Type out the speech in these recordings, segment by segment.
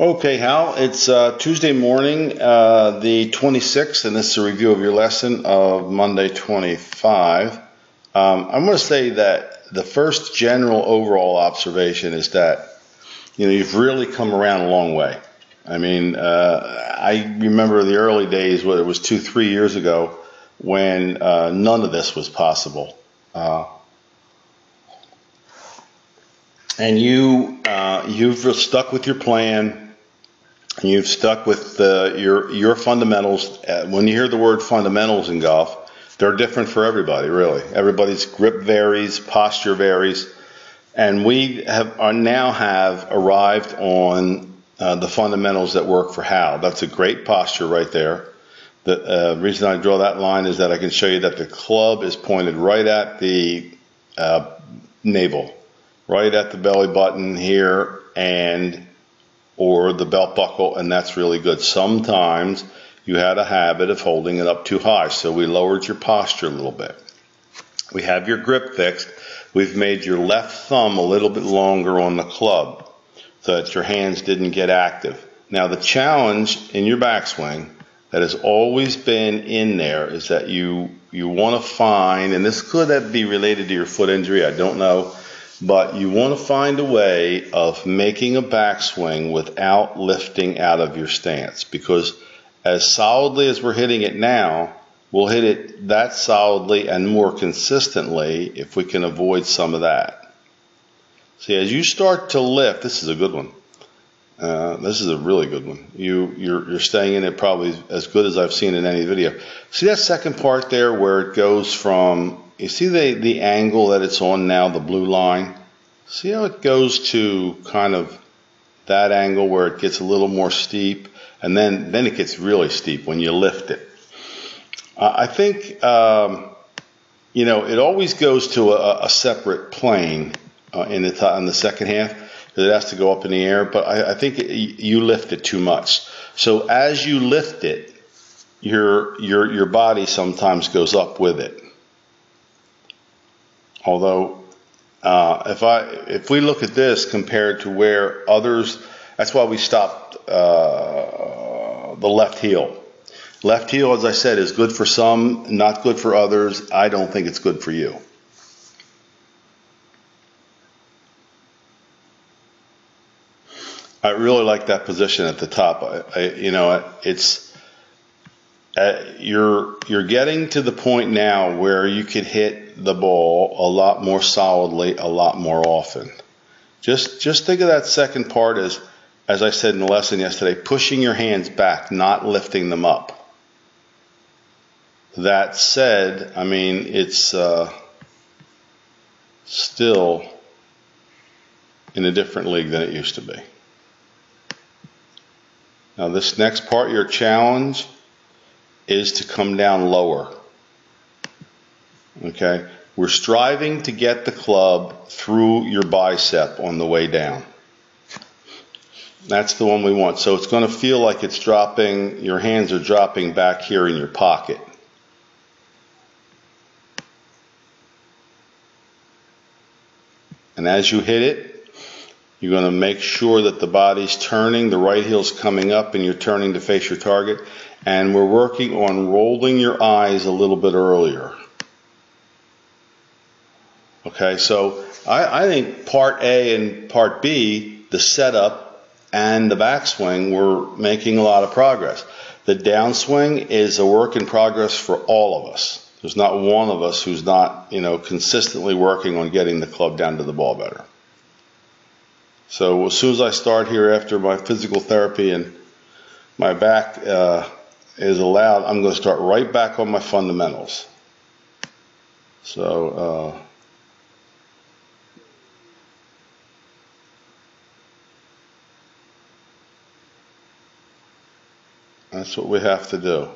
Okay, Hal, it's Tuesday morning, the 26th, and this is a review of your lesson of Monday 25. I'm going to say that the first general overall observation is that, you've really come around a long way. I mean, I remember the early days, whether it was 2, 3 years ago, when none of this was possible. And you've stuck with your plan. You've stuck with your fundamentals. When you hear the word fundamentals in golf, they're different for everybody, really. Everybody's grip varies, posture varies, and we now have arrived on the fundamentals that work for Hal. That's a great posture right there. The reason I draw that line is that I can show you that the club is pointed right at the navel, right at the belly button here, or the belt buckle, and that's really good. Sometimes you had a habit of holding it up too high, so we lowered your posture a little bit. We have your grip fixed. We've made your left thumb a little bit longer on the club so that your hands didn't get active. Now, the challenge in your backswing that has always been in there is that you want to find, and this could be related to your foot injury, I don't know, but you want to find a way of making a backswing without lifting out of your stance, because as solidly as we're hitting it now, we'll hit it that solidly and more consistently if we can avoid some of that. See, as you start to lift, this is a good one. This is a really good one. You're staying in it probably as good as I've seen in any video. See that second part there where it goes from, you see the angle that it's on now, the blue line? See how it goes to kind of that angle where it gets a little more steep, and then it gets really steep when you lift it. I think, it always goes to a separate plane in the second half. It has to go up in the air, but I think you lift it too much. So as you lift it, your body sometimes goes up with it. Although, if we look at this compared to where others, that's why we stopped the left heel. Left heel, as I said, is good for some, not good for others. I don't think it's good for you. I really like that position at the top. You're getting to the point now where you could hit the ball a lot more solidly, a lot more often. Just think of that second part as I said in the lesson yesterday, pushing your hands back, not lifting them up. That said, I mean, it's still in a different league than it used to be. Now this next part, your challenge is to come down lower. Okay? We're striving to get the club through your bicep on the way down. That's the one we want. So it's going to feel like it's dropping, your hands are dropping back here in your pocket. And as you hit it, you're going to make sure that the body's turning, the right heel's coming up, and you're turning to face your target. And we're working on rolling your eyes a little bit earlier. Okay, so I think part A and part B, the setup and the backswing, we're making a lot of progress. The downswing is a work in progress for all of us. There's not one of us who's not, consistently working on getting the club down to the ball better. So as soon as I start here after my physical therapy and my back is allowed, I'm going to start right back on my fundamentals. So that's what we have to do.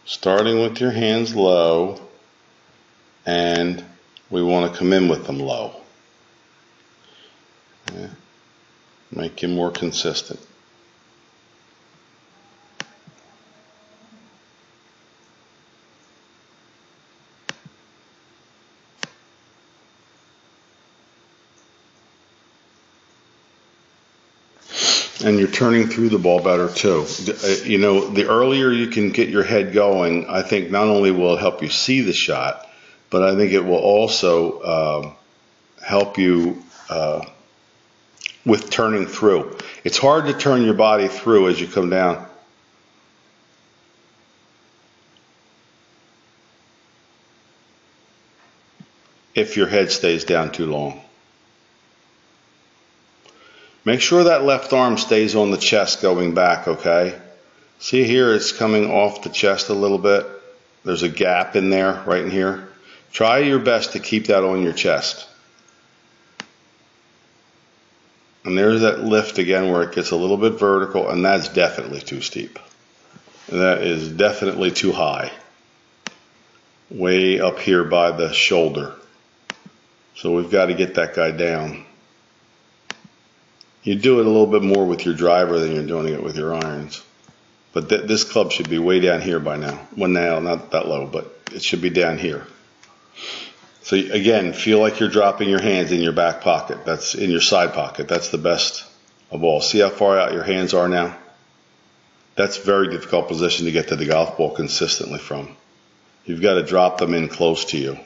Starting with your hands low, and we want to come in with them low. Yeah. Make you more consistent. And you're turning through the ball better too. You know, the earlier you can get your head going, I think not only will it help you see the shot, but I think it will also help you with turning through. It's hard to turn your body through as you come down. If your head stays down too long. Make sure that left arm stays on the chest going back, okay? See here, it's coming off the chest a little bit. There's a gap in there, right in here. Try your best to keep that on your chest. And there's that lift again where it gets a little bit vertical, and that's definitely too steep. That is definitely too high. Way up here by the shoulder. So we've got to get that guy down. You do it a little bit more with your driver than you're doing it with your irons. But this club should be way down here by now. Well, now, not that low, but it should be down here. So again, feel like you're dropping your hands in your back pocket. That's in your side pocket. That's the best of all. See how far out your hands are now? That's a very difficult position to get to the golf ball consistently from. You've got to drop them in close to you.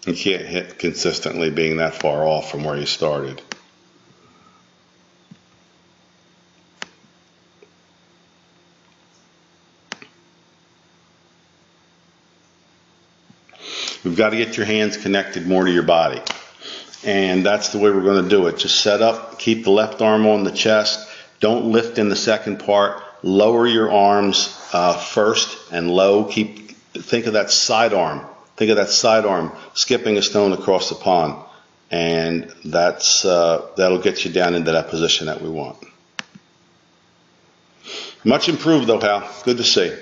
You can't hit consistently being that far off from where you started. We've got to get your hands connected more to your body. And that's the way we're going to do it. Just set up, keep the left arm on the chest. Don't lift in the second part. Lower your arms first and low. Think of that side arm. Think of that side arm skipping a stone across the pond. And that'll get you down into that position that we want. Much improved though, Hal. Good to see.